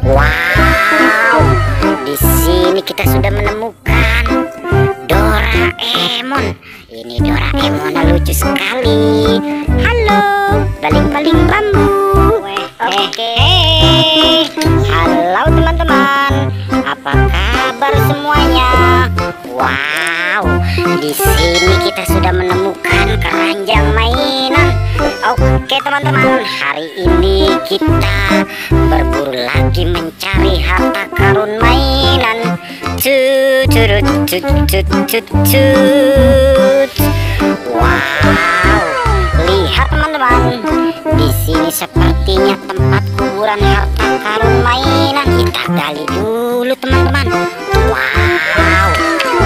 Wow, di sini kita sudah menemukan Doraemon. Ini Doraemon lucu sekali. Halo, baling-baling bambu. Oke. Halo teman-teman, apa kabar semuanya? Wow, di sini kita sudah menemukan keranjang mainan. Oke teman-teman, hari ini kita berburu lagi mencari harta karun mainan. Wow, lihat teman-teman, di sini sepertinya tempat kuburan harta karun mainan. Kita gali dulu teman-teman. Wow,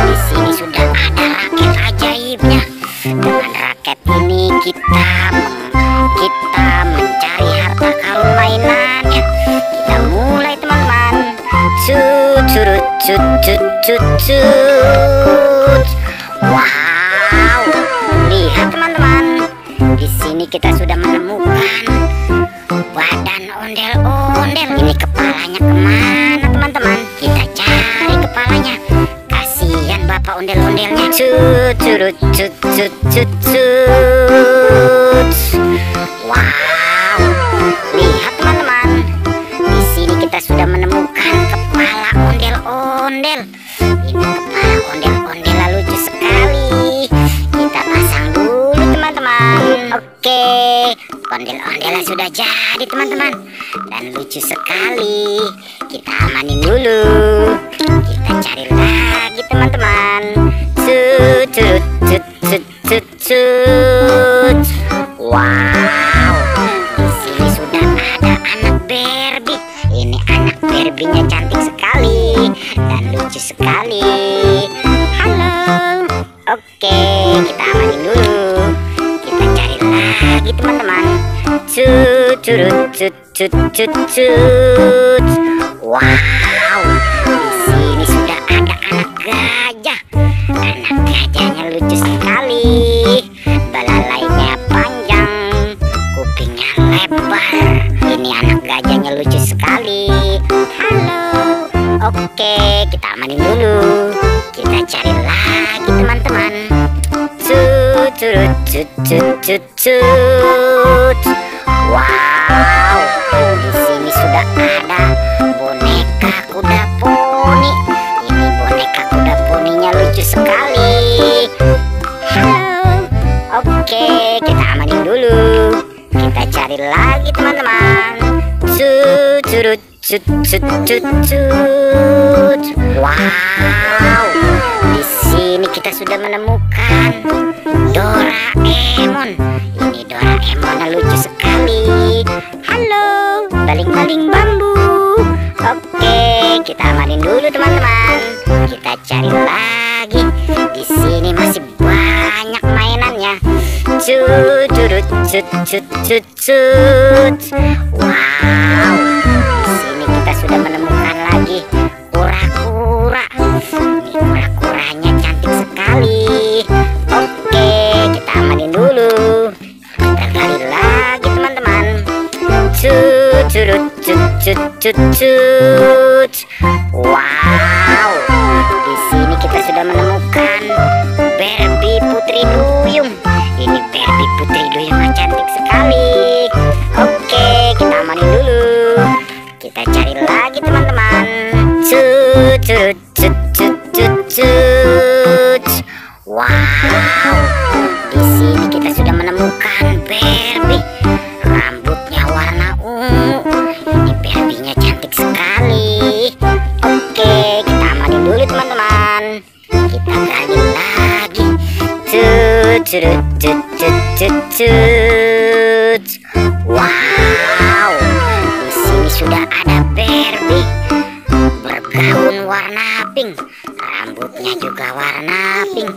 di sini sudah ada raket ajaibnya. Dengan raket ini kita mencari harta karun mainannya. Kita mulai teman-teman. Wow, lihat teman-teman, di sini kita sudah menemukan badan ondel-ondel. Ini kepalanya kemana teman-teman? Kita cari kepalanya. Kasihan bapak ondel-ondelnya. Wow, lihat teman-teman, di sini kita sudah menemukan kepala ondel-ondel. Ini kepala ondel-ondel lucu sekali. Kita pasang dulu teman-teman. Oke, ondel-ondel sudah jadi teman-teman, dan lucu sekali. Kita amanin dulu. Kita cari lagi teman-teman. Wow, di sini sudah ada anak Barbie. Ini anak Barbie-nya cantik sekali dan lucu sekali. Halo. Oke, kita amanin dulu. Kita cari lagi teman-teman. Wow, di sini sudah ada anak gajah. Anak gajahnya lucu sekali. Belalainya panjang, kupingnya lebar. Ini anak gajahnya lucu sekali. Halo. Oke, kita amanin dulu. Kita cari lagi teman-teman. Wow, di sini sudah ada boneka kuda poni. Ini boneka kuda poninya lucu sekali. Halo. Oke, kita amanin dulu. Kita cari lagi teman-teman. Wow, di sini kita sudah menemukan Doraemon. Ini Doraemon lucu sekali. Halo, baling-baling bambu. Oke, kita amanin dulu teman-teman. Kita cari lagi. Di sini masih banyak mainannya. Wow, di sini kita sudah menemukan lagi kura-kura. Ini kura-kuranya cantik sekali. Oke, kita amanin dulu. Kita gali lagi teman-teman. Wow, di sini kita sudah menemukan Barbie Putri Duyung. Ini Barbie Putri Duyung cantik sekali. Oke, kita amanin dulu. Kita cari lagi teman-teman. Wow, di sini kita sudah menemukan Barbie. Rambutnya warna ungu. Ini Barbie-nya cantik sekali. Oke, kita amanin dulu teman-teman. Kita gali lagi. Wow, di sini sudah ada Barbie bergaun warna pink. Rambutnya juga warna pink.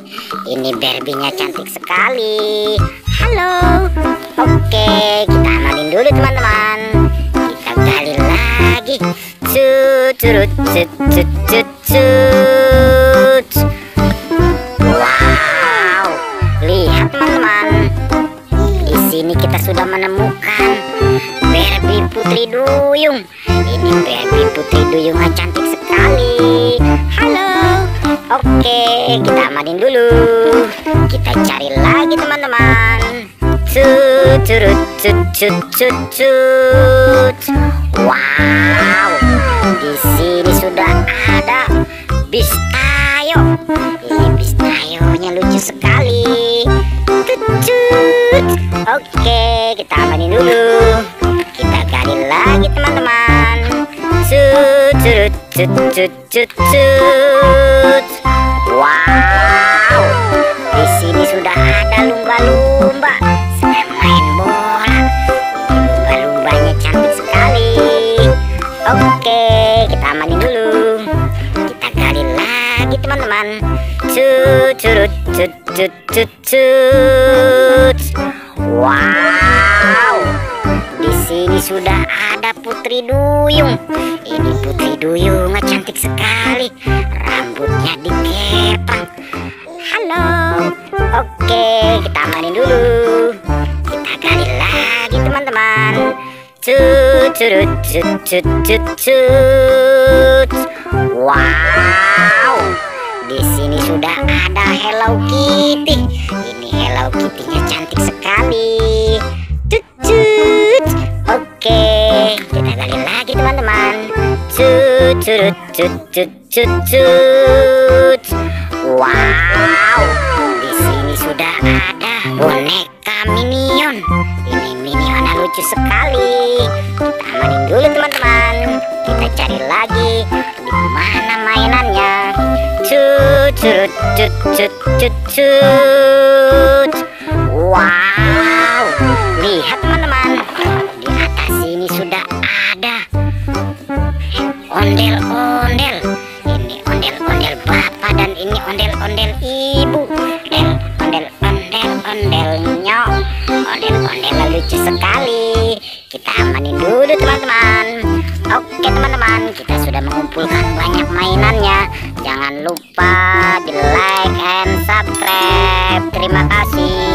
Ini Barbie-nya cantik sekali. Halo. Oke, kita amanin dulu teman-teman. Kita gali lagi. Wow, lihat teman-teman, di sini kita sudah menemukan Barbie Putri Duyung. Ini Barbie putri duyungnya cantik sekali. Halo. Oke, kita amanin dulu. Kita cari lagi teman-teman. Curut cut cut cut cut. Wow, di sini sudah ada bis tayo. Ini bis tayonya lucu sekali. Cut. Oke, kita amanin dulu. Kita gali lagi teman-teman. Curut cut cut cut cut. Wow, di sini sudah ada lumba-lumba sedang main bola. Lumba-lumbanya cantik sekali. Oke, kita amanin dulu. Kita gali lagi teman-teman. Curut cut cut cut cut. Wow, di sini sudah ada putri duyung. Ini putri duyungnya cantik sekali. Rambutnya dikepang. Halo. Oke, kita amanin dulu. Kita gali lagi teman-teman. Curut cut cut cut cut. Wow, di sini sudah ada Hello Kitty. Ini Hello Kitty-nya cantik sekali. Cut. Oke, kita gali lagi teman-teman. Curut cut cut cut cut. Wow, di sini sudah ada boneka Minion. Ini Minionnya lucu sekali. Kita amanin dulu teman-teman. Kita cari lagi di mana mainannya. Curut cut cut cut cut. Wow, lihat teman-teman, di atas sini sudah ada ondel-ondel. Ini ondel-ondel bapak dan ini ondel-ondel ibu. Ondel-ondel-ondel-ondelnya. Ondel-ondel lucu sekali. Kita amanin dulu teman-teman. Oke teman-teman, kita sudah mengumpulkan banyak mainannya. Jangan lupa di like and subscribe. Terima kasih.